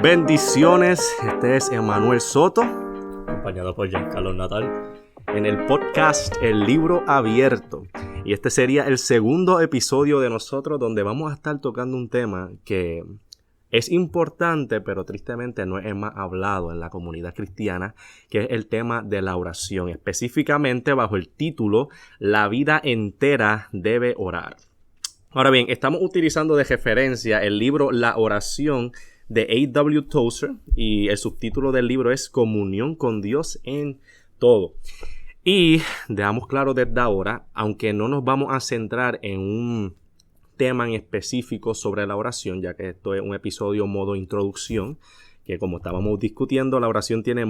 Bendiciones, este es Emanuel Soto, acompañado por Giancarlo Natal, en el podcast El Libro Abierto. Y este sería el segundo episodio de nosotros donde vamos a estar tocando un tema que es importante, pero tristemente no es más hablado en la comunidad cristiana, que es el tema de la oración, específicamente bajo el título La vida entera debe orar. Ahora bien, estamos utilizando de referencia el libro La oración de A.W. Tozer y el subtítulo del libro es Comunión con Dios en todo. Y dejamos claro desde ahora, aunque no nos vamos a centrar en un tema en específico sobre la oración, ya que esto es un episodio modo introducción, que como estábamos discutiendo, la oración tiene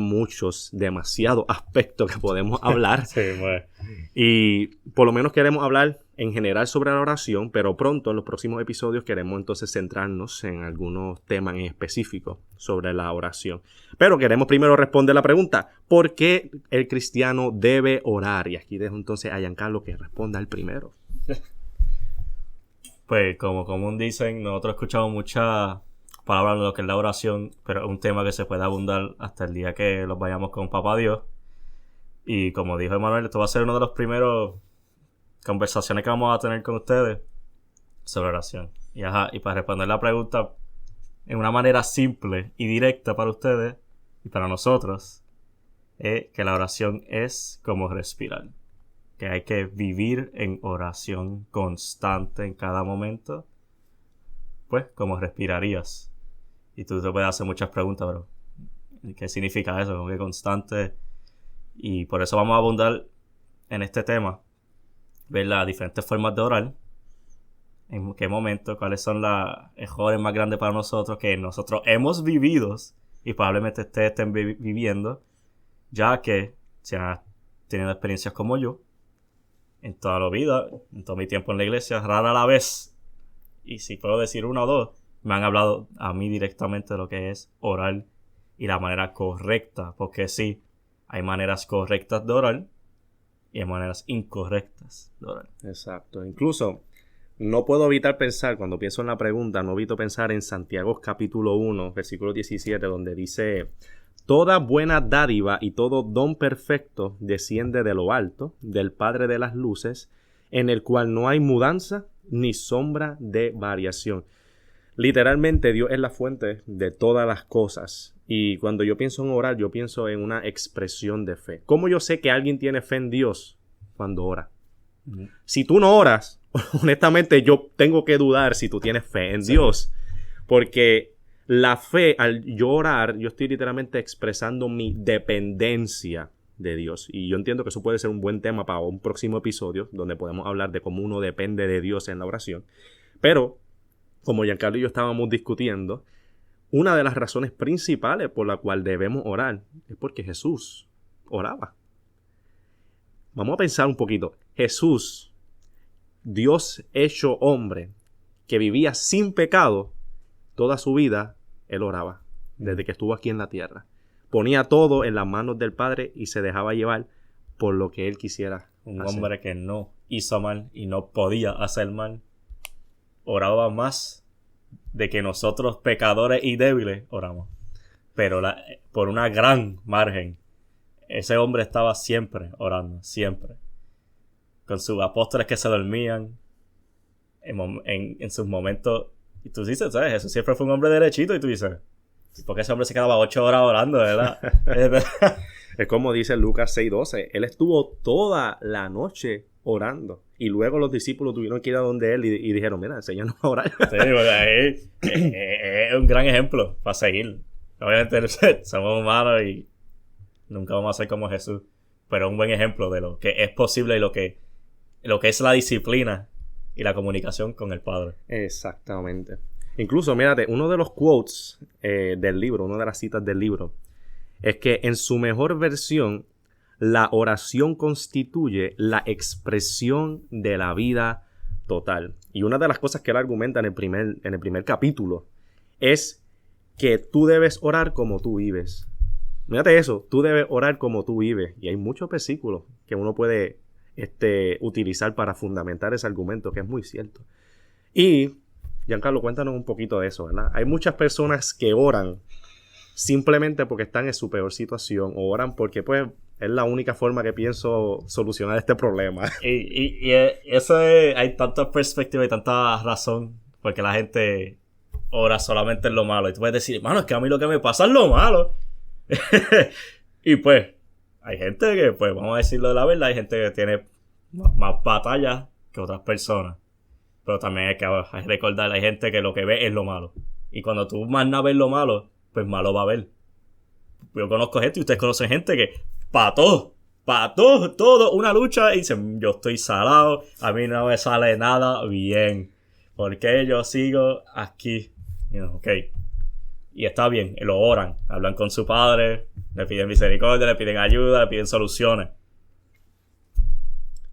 demasiados aspectos que podemos hablar. Sí, bueno. Y por lo menos queremos hablar en general sobre la oración, pero pronto en los próximos episodios queremos entonces centrarnos en algunos temas en específico sobre la oración. Pero queremos primero responder la pregunta, ¿por qué el cristiano debe orar? Y aquí dejo entonces a Giancarlo que responda el primero. Pues como común dicen, nosotros escuchamos muchas palabras de lo que es la oración, pero es un tema que se puede abundar hasta el día que los vayamos con Papá Dios. Y como dijo Emanuel, esto va a ser uno de los primeros conversaciones que vamos a tener con ustedes sobre oración. Y para responder la pregunta en una manera simple y directa para ustedes y para nosotros, es que la oración es como respirar. Que hay que vivir en oración constante en cada momento, pues como respirarías. Y tú te puedes hacer muchas preguntas, pero ¿qué significa eso? ¿Cómo que constante? Y por eso vamos a abundar en este tema, ver las diferentes formas de orar, en qué momento, cuáles son los errores más grandes para nosotros que nosotros hemos vivido y probablemente ustedes estén viviendo, ya que si han tenido experiencias como yo, en toda la vida, en todo mi tiempo en la iglesia, rara la vez, y si puedo decir uno o dos, me han hablado a mí directamente de lo que es orar y la manera correcta, porque sí, hay maneras correctas de orar y hay maneras incorrectas de orar. Exacto, incluso no puedo evitar pensar, cuando pienso en la pregunta, no evito pensar en Santiago capítulo 1, versículo 17, donde dice: toda buena dádiva y todo don perfecto desciende de lo alto, del Padre de las luces, en el cual no hay mudanza ni sombra de variación. Literalmente Dios es la fuente de todas las cosas. Y cuando yo pienso en orar, yo pienso en una expresión de fe. ¿Cómo yo sé que alguien tiene fe en Dios? Cuando ora. Si tú no oras, honestamente yo tengo que dudar si tú tienes fe en Dios. Porque la fe, al yo orar, yo estoy literalmente expresando mi dependencia de Dios. Y yo entiendo que eso puede ser un buen tema para un próximo episodio, donde podemos hablar de cómo uno depende de Dios en la oración. Pero, como Giancarlo y yo estábamos discutiendo, una de las razones principales por la cual debemos orar es porque Jesús oraba. Vamos a pensar un poquito. Jesús, Dios hecho hombre, que vivía sin pecado, toda su vida Él oraba, desde que estuvo aquí en la tierra. Ponía todo en las manos del Padre y se dejaba llevar por lo que Él quisiera Un hacer. hombre que no hizo mal y no podía hacer mal, oraba más de que nosotros, pecadores y débiles, oramos. Pero por una gran margen, ese hombre estaba siempre orando, siempre. Con sus apóstoles que se dormían en sus momentos. Y tú dices, ¿sabes? Jesús siempre fue un hombre derechito. Y tú dices, ¿por qué ese hombre se quedaba 8 horas orando, verdad? Es como dice Lucas 6:12. Él estuvo toda la noche orando. Y luego los discípulos tuvieron que ir a donde él y dijeron, mira, enséñanos a orar. Sí, pues ahí es un gran ejemplo para seguir. Obviamente somos humanos y nunca vamos a ser como Jesús. Pero un buen ejemplo de lo que es posible y lo que es la disciplina y la comunicación con el Padre. Exactamente. Incluso, mírate, uno de los quotes del libro, una de las citas del libro, es que en su mejor versión, la oración constituye la expresión de la vida total. Y una de las cosas que él argumenta en el primer capítulo es que tú debes orar como tú vives. Mírate eso, tú debes orar como tú vives. Y hay muchos versículos que uno puede utilizar para fundamentar ese argumento, que es muy cierto. Y, Giancarlo, cuéntanos un poquito de eso, ¿verdad? Hay muchas personas que oran simplemente porque están en su peor situación, o oran porque pues es la única forma que pienso solucionar este problema. Y eso es, hay tantas perspectivas y tanta razón, porque la gente ora solamente en lo malo. Y tú puedes decir, hermano, es que a mí lo que me pasa es lo malo. Y pues, hay gente que, pues, vamos a decirlo de la verdad, hay gente que tiene más batallas que otras personas. Pero también hay que recordar, hay gente que lo que ve es lo malo. Y cuando tú más nada ves lo malo, pues malo va a ver. Yo conozco gente y ustedes conocen gente que para todo, una lucha y dicen, yo estoy salado, a mí no me sale nada bien. Porque yo sigo aquí. Ok. Y está bien, lo oran, hablan con su padre, le piden misericordia, le piden ayuda, le piden soluciones.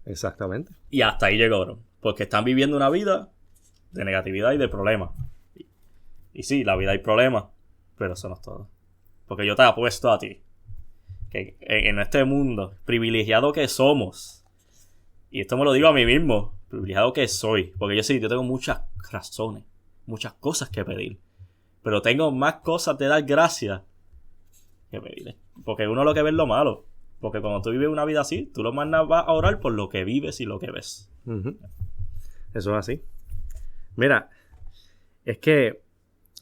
Exactamente. Y hasta ahí llegaron. Porque están viviendo una vida de negatividad y de problemas. Y sí, la vida hay problemas, pero eso no es todo. Porque yo te apuesto a ti que en este mundo privilegiado que somos, y esto me lo digo a mí mismo, privilegiado que soy, porque yo tengo muchas razones, muchas cosas que pedir, pero tengo más cosas de dar gracias que pedir, porque uno lo que ve es lo malo, porque cuando tú vives una vida así, tú lo más nada vas a orar por lo que vives y lo que ves. Uh-huh. Eso es así. Mira, es que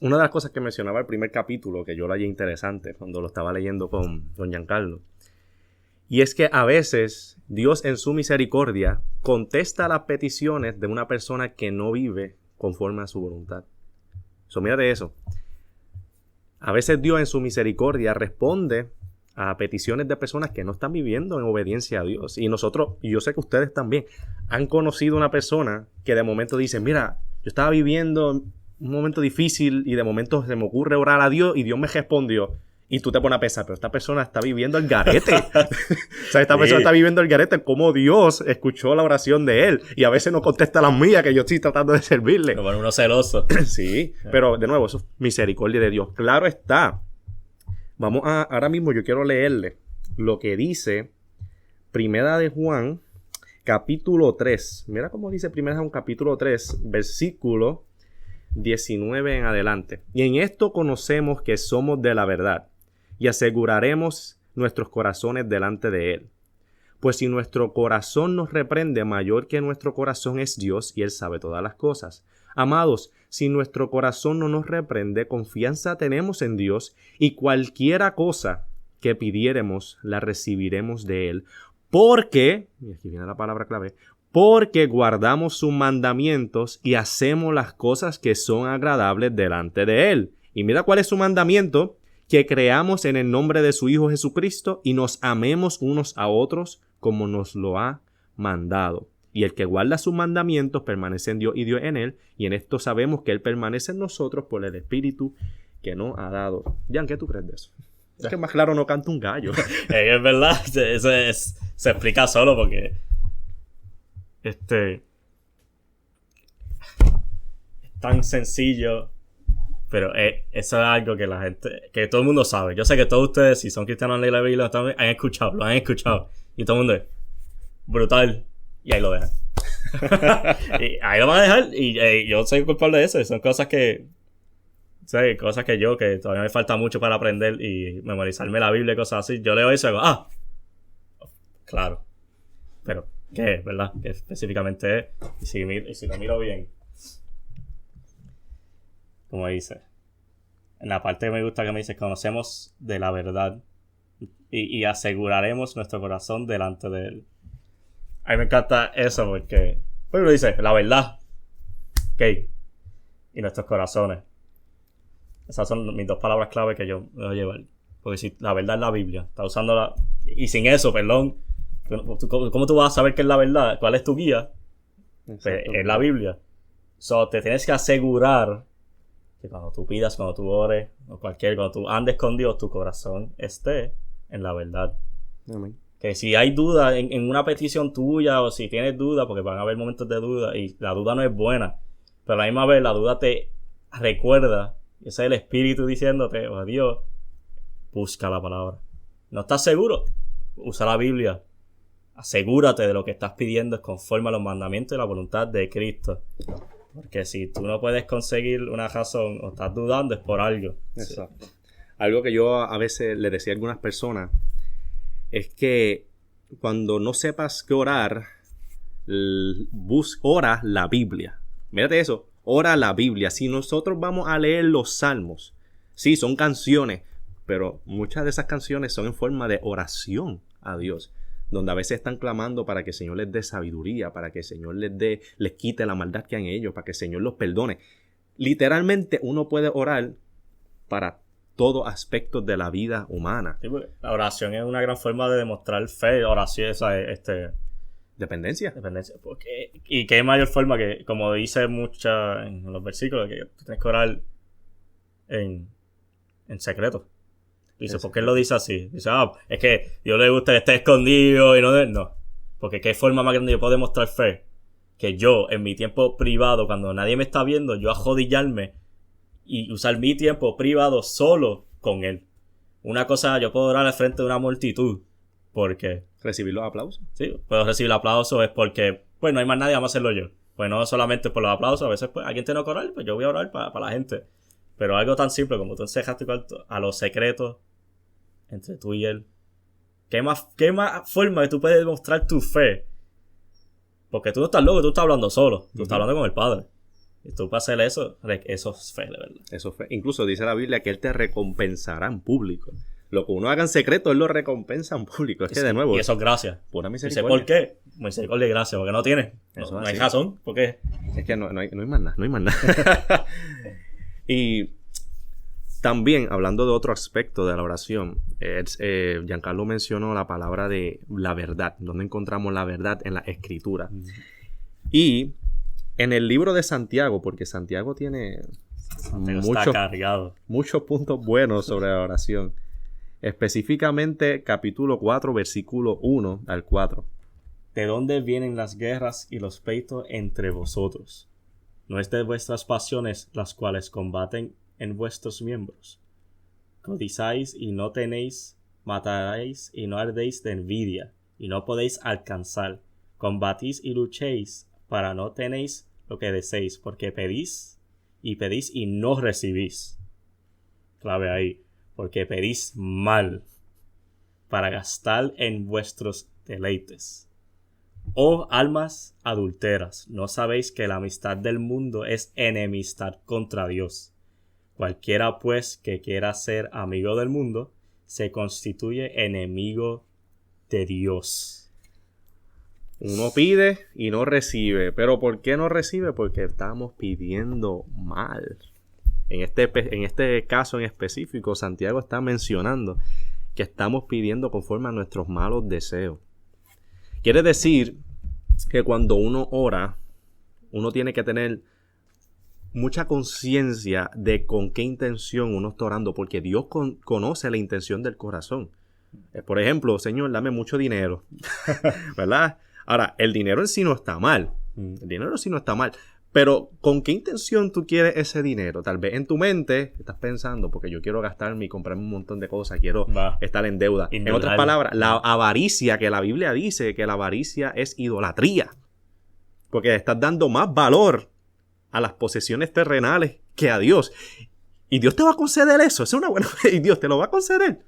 una de las cosas que mencionaba el primer capítulo, que yo lo hallé interesante cuando lo estaba leyendo con Giancarlo, y es que a veces Dios en su misericordia contesta las peticiones de una persona que no vive conforme a su voluntad. Mírate eso. A veces Dios en su misericordia responde a peticiones de personas que no están viviendo en obediencia a Dios. Y nosotros, y yo sé que ustedes también, han conocido una persona que de momento dice, mira, yo estaba viviendo un momento difícil y de momento se me ocurre orar a Dios y Dios me respondió. Y tú te pones a pensar, pero esta persona está viviendo el garete. O sea, esta persona está viviendo el garete como Dios escuchó la oración de él. Y a veces no contesta las mías que yo estoy tratando de servirle. Pero bueno, uno celoso. Sí, pero de nuevo, eso es misericordia de Dios. Claro está. Ahora mismo yo quiero leerle lo que dice Primera de Juan, capítulo 3. Mira cómo dice Primera de Juan, capítulo 3, versículo 19 en adelante. Y en esto conocemos que somos de la verdad y aseguraremos nuestros corazones delante de Él. Pues si nuestro corazón nos reprende, mayor que nuestro corazón es Dios y Él sabe todas las cosas. Amados, si nuestro corazón no nos reprende, confianza tenemos en Dios y cualquiera cosa que pidiéremos la recibiremos de Él. Porque, y aquí viene la palabra clave, porque guardamos sus mandamientos y hacemos las cosas que son agradables delante de Él. Y mira cuál es su mandamiento, que creamos en el nombre de su Hijo Jesucristo y nos amemos unos a otros como nos lo ha mandado. Y el que guarda sus mandamientos permanece en Dios y Dios en Él, y en esto sabemos que Él permanece en nosotros por el Espíritu que nos ha dado. Jan, ¿qué tú crees de eso? Es que más claro no canta un gallo. Es verdad, se explica solo porque es tan sencillo, pero eso es algo que la gente, que todo el mundo sabe. Yo sé que todos ustedes, si son cristianos en la Biblia, lo han escuchado, y todo el mundo es brutal, y ahí lo dejan. Y ahí lo van a dejar, y yo soy culpable de eso, y son cosas que que todavía me falta mucho para aprender y memorizarme la Biblia y cosas así. Yo leo eso y digo, claro, pero ¿qué es, verdad? ¿Qué específicamente es? Y si lo miro bien, como dice, en la parte que me gusta que me dice, conocemos de la verdad y aseguraremos nuestro corazón delante de Él. A mí me encanta eso porque, pues dice, la verdad, ok, y nuestros corazones. Esas son mis dos palabras clave que yo me voy a llevar. Porque si la verdad es la Biblia, está usándola. Y sin eso, perdón. ¿Cómo tú vas a saber qué es la verdad? ¿Cuál es tu guía? Pues, es la Biblia. Te tienes que asegurar que cuando tú pidas, cuando tú ores, cuando tú andes con Dios, tu corazón esté en la verdad. Amén. Que si hay duda en una petición tuya, o si tienes duda, porque van a haber momentos de duda, y la duda no es buena, pero a la misma vez la duda te recuerda. Ese es el Espíritu diciéndote, Dios, busca la palabra. ¿No estás seguro? Usa la Biblia. Asegúrate de lo que estás pidiendo es conforme a los mandamientos y la voluntad de Cristo. Porque si tú no puedes conseguir una razón o estás dudando es por algo. Exacto. Algo que yo a veces le decía a algunas personas es que cuando no sepas qué orar, ora la Biblia. Mírate eso, ora la Biblia. Si nosotros vamos a leer los salmos, sí, son canciones, pero muchas de esas canciones son en forma de oración a Dios, donde a veces están clamando para que el Señor les dé sabiduría, para que el Señor les quite la maldad que hay en ellos, para que el Señor los perdone. Literalmente uno puede orar para todos aspectos de la vida humana. Sí, la oración es una gran forma de demostrar fe. Oración es Dependencia. Porque, y qué mayor forma que, como dice en los versículos, que tú tienes que orar en secreto. Dice, ¿por qué él lo dice así? Dice, es que Dios le gusta que esté escondido y no. Porque qué forma más grande yo puedo demostrar fe que yo, en mi tiempo privado, cuando nadie me está viendo, yo arrodillarme y usar mi tiempo privado solo con él. Una cosa, yo puedo orar al frente de una multitud porque... ¿Recibir los aplausos? Sí, puedo recibir aplausos es porque, pues no hay más nadie, vamos a hacerlo yo. Pues no solamente por los aplausos, a veces pues alguien tiene que orar, pues yo voy a orar para la gente. Pero algo tan simple como tú encejas tu cuarto a los secretos entre tú y él. ¿Qué más forma que tú puedes demostrar tu fe? Porque tú no estás loco, tú estás hablando solo. Tú estás hablando con el Padre. Y tú para hacer eso es fe, de verdad. Eso es fe. Incluso dice la Biblia que Él te recompensará en público. Lo que uno haga en secreto, Él lo recompensa en público. Es que de nuevo... Y eso es gracia. Pura misericordia. Dice, ¿por qué? Misericordia y gracia, porque no tiene. No hay razón. ¿Por qué? Es que no hay más nada. No hay más nada. Y... también, hablando de otro aspecto de la oración, Giancarlo mencionó la palabra de la verdad, donde encontramos la verdad en la Escritura. Y en el libro de Santiago, porque Santiago tiene muchos puntos buenos sobre la oración, específicamente capítulo 4, versículo 1 al 4. ¿De dónde vienen las guerras y los pleitos entre vosotros? ¿No es de vuestras pasiones las cuales combaten en vuestros miembros? Codizáis y no tenéis, mataréis y no ardéis de envidia, y no podéis alcanzar. Combatís y luchéis, para no tenéis lo que deseéis, porque pedís y no recibís. Clave ahí, porque pedís mal, para gastar en vuestros deleites. Oh almas adúlteras, ¿no sabéis que la amistad del mundo es enemistad contra Dios? Cualquiera, pues, que quiera ser amigo del mundo, se constituye enemigo de Dios. Uno pide y no recibe. ¿Pero por qué no recibe? Porque estamos pidiendo mal. En este caso en específico, Santiago está mencionando que estamos pidiendo conforme a nuestros malos deseos. Quiere decir que cuando uno ora, uno tiene que tener mucha conciencia de con qué intención uno está orando, porque Dios conoce la intención del corazón. Por ejemplo, Señor, dame mucho dinero, ¿verdad? Ahora, el dinero en sí no está mal. El dinero en sí no está mal. Pero, ¿con qué intención tú quieres ese dinero? Tal vez en tu mente estás pensando, porque yo quiero gastarme y comprarme un montón de cosas, quiero estar en deuda. En otras palabras, la avaricia, que la Biblia dice que la avaricia es idolatría. Porque estás dando más valor a las posesiones terrenales que a Dios. Y Dios te va a conceder eso. Es una buena... Y Dios te lo va a conceder.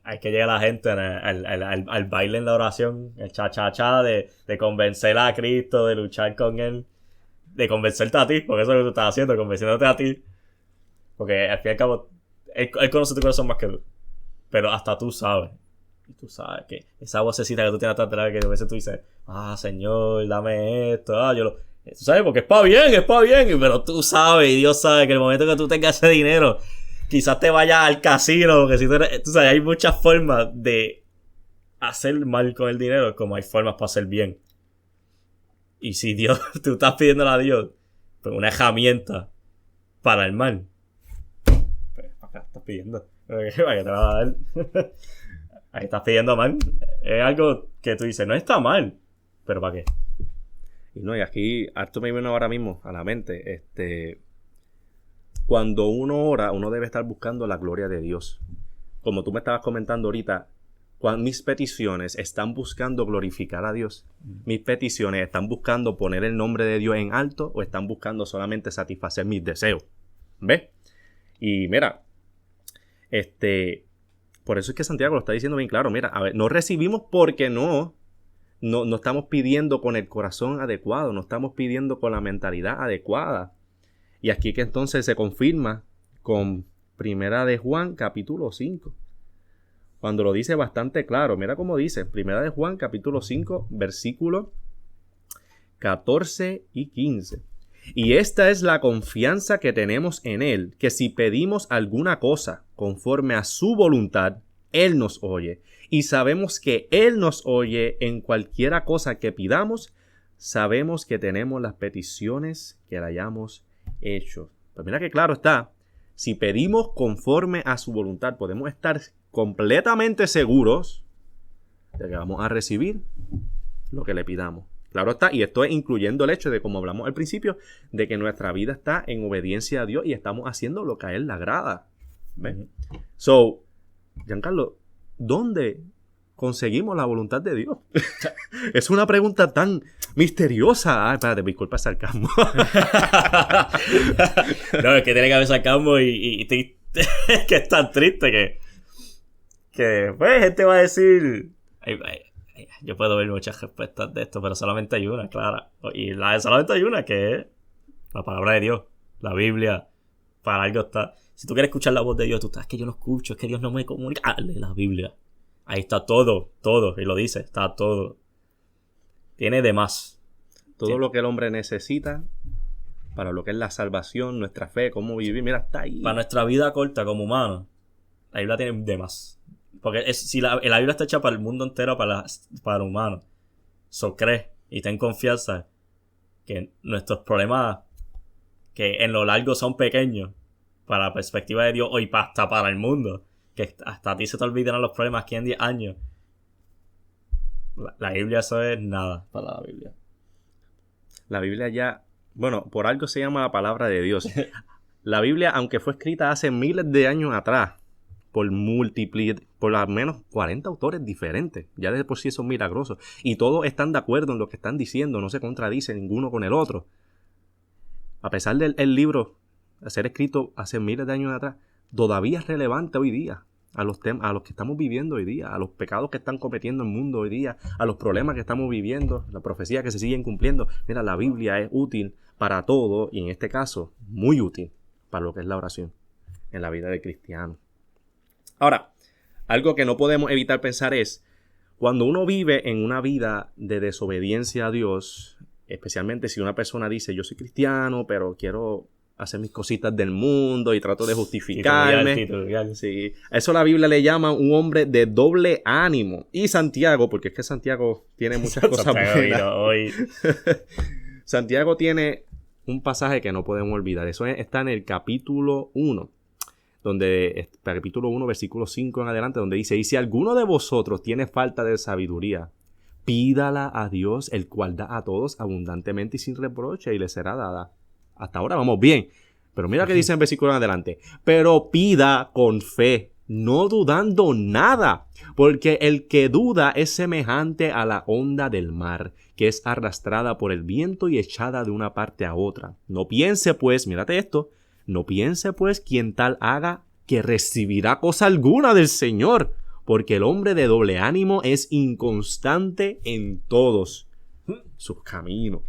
Hay que llegar a la gente al baile en la oración, el cha-cha-cha de convencer a Cristo, de luchar con Él, de convencerte a ti, porque eso es lo que tú estás haciendo, convenciéndote a ti. Porque al fin y al cabo, Él conoce tu corazón más que tú. Pero hasta tú sabes. Y tú sabes que esa vocecita que tú tienes atrás, que a veces tú dices, Señor, dame esto, tú sabes, porque es para bien, pero tú sabes, y Dios sabe que el momento que tú tengas ese dinero, quizás te vayas al casino, porque si tú sabes, hay muchas formas de hacer mal con el dinero, como hay formas para hacer bien. Y si tú estás pidiéndole a Dios, pues una herramienta para el mal, pues acá estás pidiendo, ¿para qué te va a dar? Ahí estás pidiendo mal. Es algo que tú dices, no está mal, pero ¿para qué? Y aquí, harto me viene ahora mismo a la mente, cuando uno ora, uno debe estar buscando la gloria de Dios. Como tú me estabas comentando ahorita, mis peticiones están buscando glorificar a Dios. Mis peticiones están buscando poner el nombre de Dios en alto o están buscando solamente satisfacer mis deseos. ¿Ves? Y mira, Por eso es que Santiago lo está diciendo bien claro. Mira, a ver, no recibimos porque no estamos pidiendo con el corazón adecuado, no estamos pidiendo con la mentalidad adecuada. Y aquí que entonces se confirma con Primera de Juan, capítulo 5. Cuando lo dice bastante claro. Mira cómo dice. Primera de Juan, capítulo 5, versículos 14 y 15. Y esta es la confianza que tenemos en Él, que si pedimos alguna cosa conforme a su voluntad, Él nos oye. Y sabemos que Él nos oye en cualquiera cosa que pidamos. Sabemos que tenemos las peticiones que le hayamos hecho. Pues mira que claro está. Si pedimos conforme a su voluntad, podemos estar completamente seguros de que vamos a recibir lo que le pidamos. Claro está, y esto es incluyendo el hecho de, como hablamos al principio, de que nuestra vida está en obediencia a Dios y estamos haciendo lo que a Él le agrada. ¿Ves? So, Giancarlo, ¿dónde conseguimos la voluntad de Dios? Es una pregunta tan misteriosa. Ay, espérate, disculpa el sarcasmo. No, es que tiene que haber sarcasmo y que es tan triste que pues gente va a decir... Yo puedo ver muchas respuestas de esto, pero solamente hay una, clara. Y solamente hay una, que es la palabra de Dios, la Biblia. Para algo está. Si tú quieres escuchar la voz de Dios, tú estás, es que yo no escucho, es que Dios no me comunica. Dale la Biblia. Ahí está todo, y lo dice, está todo. Tiene de más. Todo lo que el hombre necesita para lo que es la salvación, nuestra fe, cómo vivir, mira, está ahí. Para nuestra vida corta como humanos, la Biblia tiene de más. Porque si la Biblia está hecha para el mundo entero, para humanos. Cree y ten confianza que nuestros problemas, que en lo largo son pequeños, para la perspectiva de Dios, y hasta para el mundo, que hasta a ti se te olvidarán los problemas aquí en 10 años. La Biblia, eso es nada para la Biblia. La Biblia ya, bueno, por algo se llama la palabra de Dios. La Biblia, aunque fue escrita hace miles de años atrás, por al menos 40 autores diferentes. Ya de por sí son milagrosos. Y todos están de acuerdo en lo que están diciendo. No se contradice ninguno con el otro. A pesar del libro ser escrito hace miles de años atrás, todavía es relevante hoy día. A los que estamos viviendo hoy día. A los pecados que están cometiendo el mundo hoy día. A los problemas que estamos viviendo. Las profecías que se siguen cumpliendo. Mira, la Biblia es útil para todo. Y en este caso, muy útil para lo que es la oración en la vida del cristiano. Ahora, algo que no podemos evitar pensar es, cuando uno vive en una vida de desobediencia a Dios, especialmente si una persona dice, yo soy cristiano, pero quiero hacer mis cositas del mundo y trato de justificarme. Titular. Sí. A eso la Biblia le llama un hombre de doble ánimo. Y Santiago, porque es que Santiago tiene muchas cosas buenas. Santiago tiene un pasaje que no podemos olvidar. Eso está en el capítulo 1. Capítulo 1, versículo 5 en adelante, donde dice, y si alguno de vosotros tiene falta de sabiduría, pídala a Dios, el cual da a todos abundantemente y sin reproche, y le será dada. Hasta ahora vamos bien. Pero mira que dice en versículo en adelante, pero pida con fe, no dudando nada, porque el que duda es semejante a la onda del mar, que es arrastrada por el viento y echada de una parte a otra. No piense pues, mírate esto, no piense pues quien tal haga que recibirá cosa alguna del Señor, porque el hombre de doble ánimo es inconstante en todos sus caminos.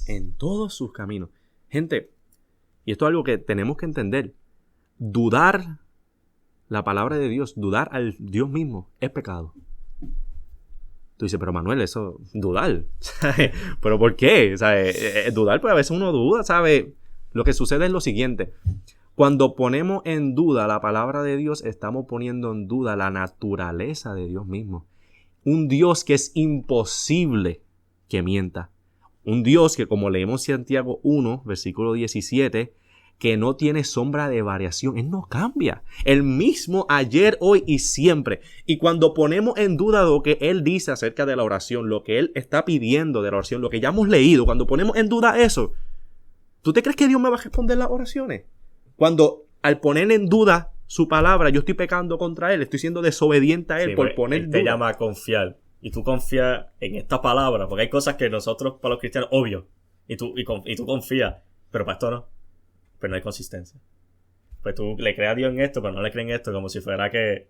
En todos sus caminos. Gente, y esto es algo que tenemos que entender. Dudar la palabra de Dios, dudar al Dios mismo, es pecado. Tú dices, pero Manuel, eso, dudar. ¿Pero por qué? Dudar, pues a veces uno duda, ¿sabes? Lo que sucede es lo siguiente. Cuando ponemos en duda la palabra de Dios, estamos poniendo en duda la naturaleza de Dios mismo. Un Dios que es imposible que mienta. Un Dios que, como leemos en Santiago 1, versículo 17, que no tiene sombra de variación. Él no cambia. El mismo ayer, hoy y siempre. Y cuando ponemos en duda lo que Él dice acerca de la oración, lo que Él está pidiendo de la oración, lo que ya hemos leído, cuando ponemos en duda eso, ¿tú te crees que Dios me va a responder las oraciones? Cuando al poner en duda su palabra, yo estoy pecando contra Él, estoy siendo desobediente a Él por poner duda. Él te llama a confiar. Y tú confías en esta palabra, porque hay cosas que nosotros, para los cristianos, obvio. Y tú confías, pero para esto no. Pero no hay consistencia. pues tú le crees a Dios en esto, pero no le crees en esto, como si fuera que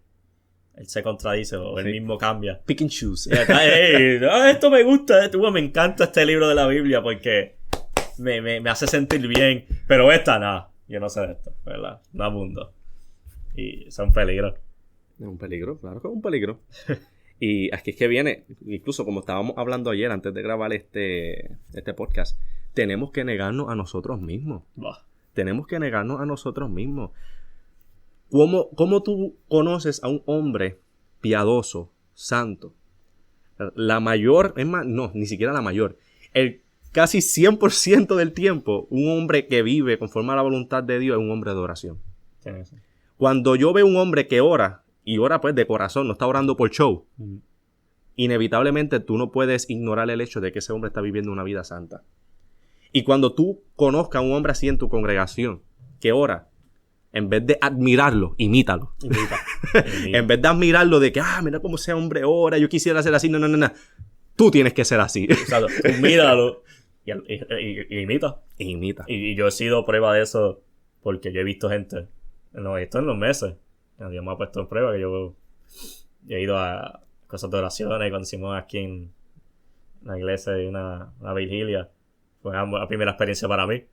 él se contradice o él mismo cambia. Pick and choose. Esto me gusta, me encanta este libro de la Biblia porque me hace sentir bien, pero esta nada, yo no sé de esto, ¿verdad? No abundo. Y es un peligro. Es un peligro, claro que es un peligro. Y aquí es que viene, incluso como estábamos hablando ayer antes de grabar este podcast, tenemos que negarnos a nosotros mismos. Bah. Tenemos que negarnos a nosotros mismos. ¿Cómo tú conoces a un hombre piadoso, santo? La mayor, es más, no, ni siquiera la mayor. El casi 100% del tiempo, un hombre que vive conforme a la voluntad de Dios es un hombre de oración. Sí. Cuando yo veo un hombre que ora, y ora pues de corazón, no está orando por show, inevitablemente tú no puedes ignorar el hecho de que ese hombre está viviendo una vida santa. Y cuando tú conozcas a un hombre así en tu congregación, que ora, en vez de admirarlo, imítalo. Imita. En vez de admirarlo de que, mira cómo ese hombre ora, yo quisiera ser así. No. Tú tienes que ser así. Exacto. Tú míralo y imita. Imita. Y yo he sido prueba de eso porque yo he visto gente. No, esto en los meses. Dios me ha puesto en prueba que yo he ido a cosas de oraciones cuando hicimos aquí en la iglesia de una vigilia. Fue la primera experiencia para mí.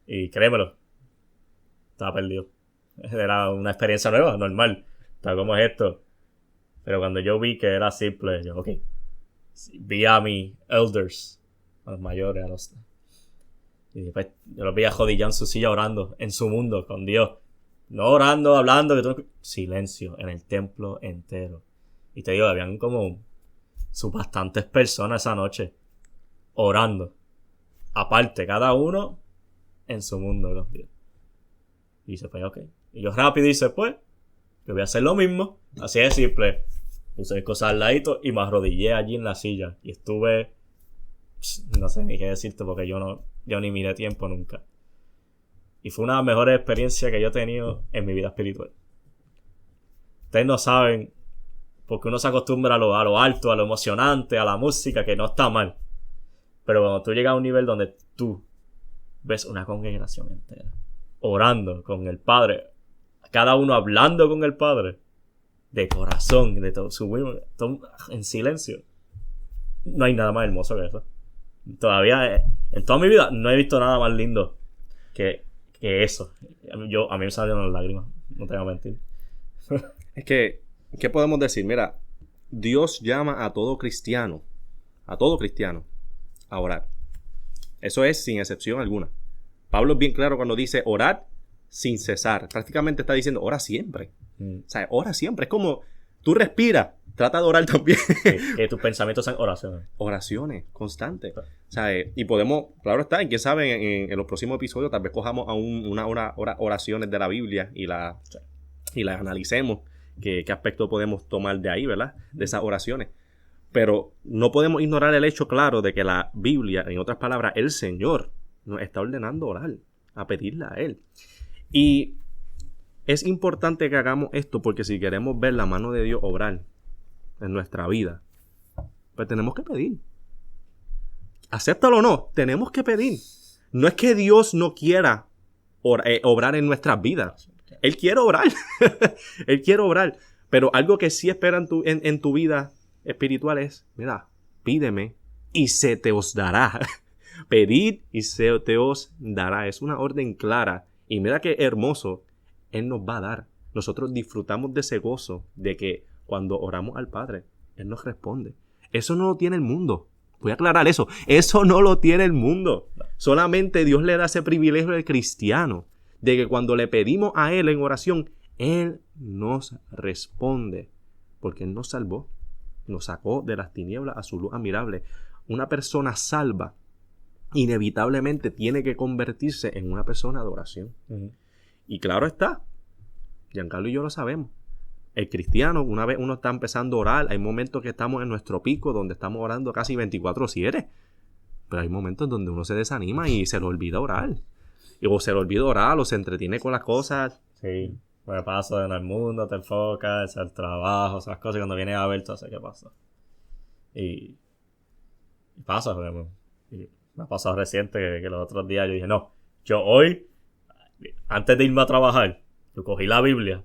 Y créemelo, estaba perdido. Era una experiencia nueva, normal. Tal como es esto. Pero cuando yo vi que era simple, yo, ok. Vi a mis elders, a los mayores, y después yo los vi ajodillados en su silla orando, en su mundo, con Dios. No orando, hablando, silencio en el templo entero. Y te digo, habían como bastantes personas esa noche orando. Aparte, cada uno en su mundo con Dios. Y dice, pues ok. Y yo rápido dice, pues, yo voy a hacer lo mismo. Así de simple. Puse mis cosas al ladito y me arrodillé allí en la silla. Y estuve, no sé ni qué decirte porque yo ni miré tiempo nunca. Y fue una de las mejores experiencias que yo he tenido en mi vida espiritual. Ustedes no saben, porque uno se acostumbra a lo alto, a lo emocionante, a la música, que no está mal. Pero cuando tú llegas a un nivel donde tú ves una congregación entera orando con el Padre, cada uno hablando con el Padre, de corazón, de todo en silencio, no hay nada más hermoso que eso. Todavía, en toda mi vida, no he visto nada más lindo que eso. A mí me salieron las lágrimas, no te voy a mentir. Es que, ¿qué podemos decir? Mira, Dios llama a todo cristiano a orar. Eso es sin excepción alguna. Pablo es bien claro cuando dice orar sin cesar. Prácticamente está diciendo ora siempre. O sea, ora siempre. Es como tú respiras, trata de orar también. Que tus pensamientos sean oraciones. Oraciones constantes. O sea, y podemos, claro está, quién sabe, en los próximos episodios tal vez cojamos a una oraciones de la Biblia y las analicemos. ¿Qué aspecto podemos tomar de ahí, verdad? De esas oraciones. Pero no podemos ignorar el hecho claro de que la Biblia, en otras palabras, el Señor nos está ordenando orar, a pedirle a Él. Y es importante que hagamos esto porque si queremos ver la mano de Dios obrar en nuestra vida, pues tenemos que pedir. Acéptalo o no, tenemos que pedir. No es que Dios no quiera obrar en nuestras vidas. Él quiere obrar. Él quiere obrar. Pero algo que sí espera en tu vida espiritual es, mira, pídeme y se te os dará. Pedid y se te os dará. Es una orden clara. Y mira qué hermoso. Él nos va a dar. Nosotros disfrutamos de ese gozo de que cuando oramos al Padre, Él nos responde. Eso no lo tiene el mundo. Voy a aclarar eso. Eso no lo tiene el mundo. Solamente Dios le da ese privilegio al cristiano de que cuando le pedimos a Él en oración, Él nos responde. Porque Él nos salvó. Nos sacó de las tinieblas a su luz admirable. Una persona salva inevitablemente tiene que convertirse en una persona de oración. Y claro está, Giancarlo y yo lo sabemos. El cristiano, una vez uno está empezando a orar, hay momentos que estamos en nuestro pico donde estamos orando casi 24/7. Pero hay momentos donde uno se desanima y se le olvida orar. O se le olvida orar o se entretiene con las cosas. Sí, me pasa en el mundo, te enfocas, el trabajo, esas cosas, y cuando vienes a ver, tú sabes qué pasa. Y pasa, y me ha pasado reciente que los otros días yo dije, no, yo hoy, antes de irme a trabajar, Yo cogí la Biblia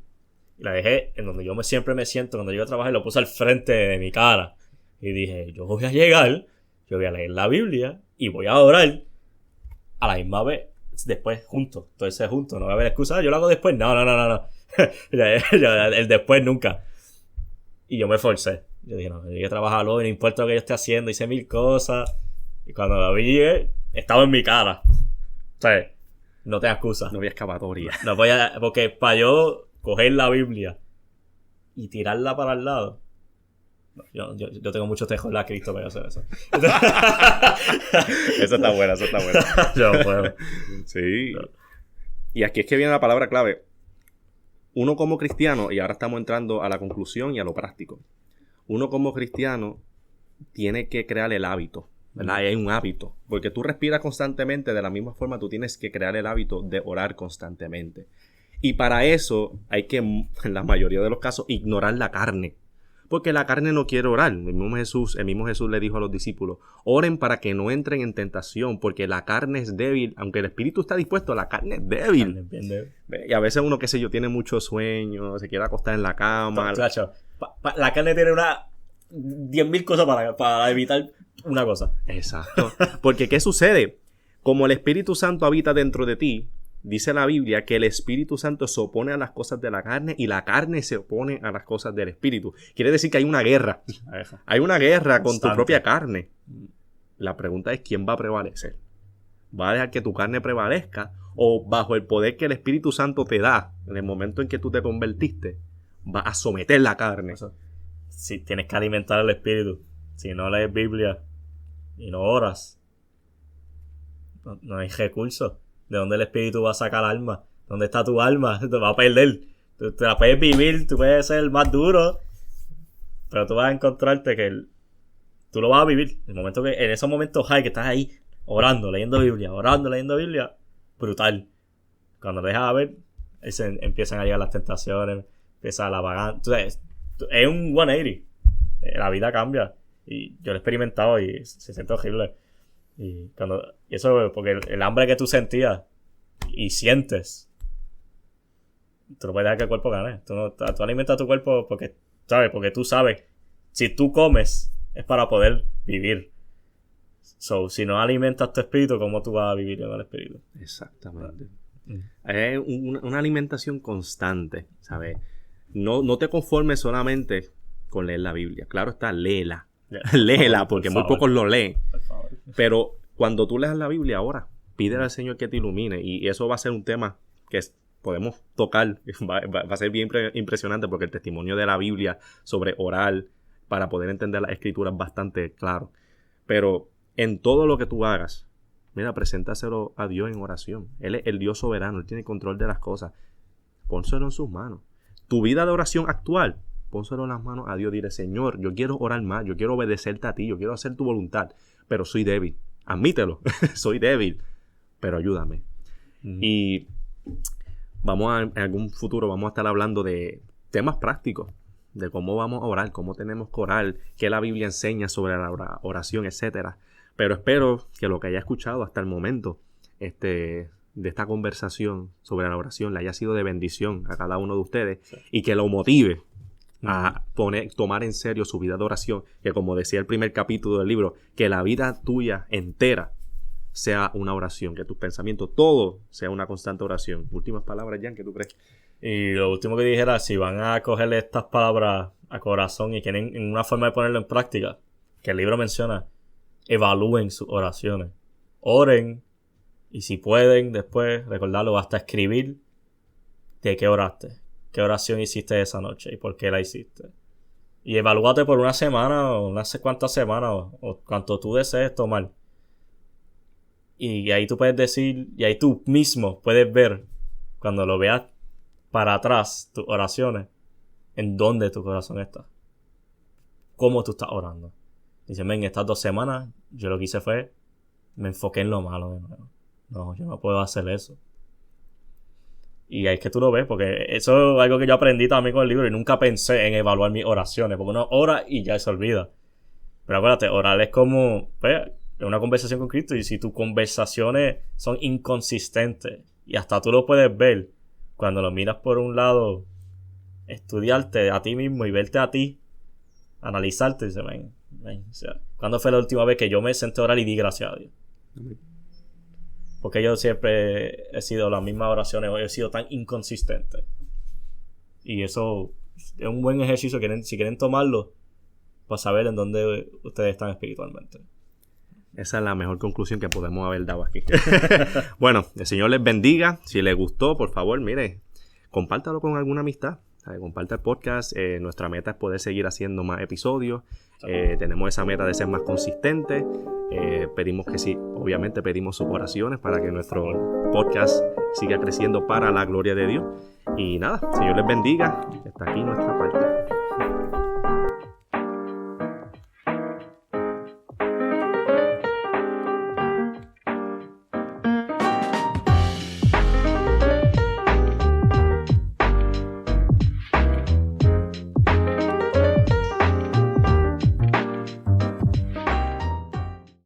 y la dejé en donde yo siempre me siento cuando llego a trabajar y lo puse al frente de mi cara. Y dije, yo voy a llegar, yo voy a leer la Biblia y voy a orar a la misma vez, después juntos. Entonces juntos, no va a haber excusa, yo lo hago después. No. El después nunca. Y yo me forcé. Yo dije, no, yo llegué a trabajar hoy, no importa lo que yo esté haciendo, hice 1000 cosas. Y cuando la vi, estaba en mi cara. O sea, no tengo excusa. No había escapatoria. No voy a, porque para yo coger la Biblia y tirarla para el lado. Yo tengo muchos tejos en la Cristo para hacer eso. Eso está bueno. Yo no puedo. Sí. No. Y aquí es que viene la palabra clave. Uno como cristiano, y ahora estamos entrando a la conclusión y a lo práctico. Uno como cristiano tiene que crear el hábito, ¿verdad? Hay un hábito. Porque tú respiras constantemente, de la misma forma tú tienes que crear el hábito de orar constantemente. Y para eso hay que, en la mayoría de los casos, ignorar la carne. Porque la carne no quiere orar. El mismo Jesús le dijo a los discípulos, oren para que no entren en tentación, porque la carne es débil. Aunque el espíritu está dispuesto, la carne es débil. Y a veces uno, qué sé yo, tiene mucho sueño, se quiere acostar en la cama. La carne tiene 10.000 cosas para evitar una cosa. Exacto. Porque ¿qué sucede? Como el Espíritu Santo habita dentro de ti, dice la Biblia que el Espíritu Santo se opone a las cosas de la carne y la carne se opone a las cosas del Espíritu. Quiere decir que hay una guerra. Hay una guerra con tu propia carne. La pregunta es, ¿quién va a prevalecer? ¿Va a dejar que tu carne prevalezca? ¿O bajo el poder que el Espíritu Santo te da en el momento en que tú te convertiste, va a someter la carne? Si tienes que alimentar el Espíritu. Si no lees Biblia y no oras, no hay recursos. ¿De dónde el espíritu va a sacar alma? ¿Dónde está tu alma? Te va a perder. Tú te la puedes vivir, tú puedes ser el más duro, pero tú vas a encontrarte que tú lo vas a vivir. En esos momentos high que estás ahí orando, leyendo Biblia, brutal. Cuando dejas de ver, empiezan a llegar las tentaciones, empieza la vagancia. Es un 180. La vida cambia. Y yo lo he experimentado y se siente horrible. Y eso porque el hambre que tú sentías y sientes, tú no puedes dejar que el cuerpo gane. Tú alimentas a tu cuerpo porque tú sabes, si tú comes es para poder vivir. Si no alimentas tu espíritu, ¿cómo tú vas a vivir en el espíritu? Exactamente. Es una alimentación constante, ¿sabes? No te conformes solamente con leer la Biblia. Claro está, léela. Léela, porque muy pocos lo leen. Pero cuando tú leas la Biblia ahora, pídele al Señor que te ilumine. Y eso va a ser un tema que podemos tocar. Va a ser bien impresionante, porque el testimonio de la Biblia sobre orar para poder entender las escrituras es bastante claro. Pero en todo lo que tú hagas, mira, preséntaselo a Dios en oración. Él es el Dios soberano, Él tiene control de las cosas. Pónselo en sus manos. Tu vida de oración actual, pónselo en las manos a Dios. Dile, Señor, yo quiero orar más, yo quiero obedecerte a ti, yo quiero hacer tu voluntad, pero soy débil. Admítelo, soy débil, pero ayúdame. Y en algún futuro vamos a estar hablando de temas prácticos, de cómo vamos a orar, cómo tenemos que orar, qué la Biblia enseña sobre la oración, etcétera. Pero espero que lo que haya escuchado hasta el momento de esta conversación sobre la oración le haya sido de bendición a cada uno de ustedes, sí, y que lo motive a tomar en serio su vida de oración, que como decía el primer capítulo del libro, que la vida tuya entera sea una oración, que tus pensamientos, todo sea una constante oración. Últimas palabras, Jan, ¿qué tú crees? Y lo último que dijera, si van a cogerle estas palabras a corazón y quieren una forma de ponerlo en práctica, que el libro menciona, evalúen sus oraciones, oren, y si pueden después recordarlo, hasta escribir de qué oraste, qué oración hiciste esa noche y por qué la hiciste. Y evalúate por una semana o no sé cuántas semanas o cuanto tú desees tomar. Y ahí tú puedes decir, y ahí tú mismo puedes ver, cuando lo veas para atrás, tus oraciones, en dónde tu corazón está. Cómo tú estás orando. Dicen, ven, estas 2 semanas, yo lo que hice fue, me enfoqué en lo malo de nuevo. No, yo no puedo hacer eso. Y ahí es que tú lo ves, porque eso es algo que yo aprendí también con el libro y nunca pensé en evaluar mis oraciones, porque uno ora y ya se olvida. Pero acuérdate, orar es como, pues, una conversación con Cristo, y si tus conversaciones son inconsistentes y hasta tú lo puedes ver, cuando lo miras por un lado, estudiarte a ti mismo y verte a ti, analizarte, dice, o sea, ¿cuándo fue la última vez que yo me senté a orar y di gracias a Dios? Porque yo siempre he sido las mismas oraciones, he sido tan inconsistente. Y eso es un buen ejercicio, si quieren tomarlo, para saber en dónde ustedes están espiritualmente. Esa es la mejor conclusión que podemos haber dado aquí. Bueno, el Señor les bendiga. Si les gustó, por favor, mire, compártalo con alguna amistad. Comparta el podcast. Nuestra meta es poder seguir haciendo más episodios. Tenemos esa meta de ser más consistentes. Pedimos que sí, obviamente pedimos sus oraciones para que nuestro podcast siga creciendo para la gloria de Dios. Y nada, Señor les bendiga. Hasta aquí nuestra página.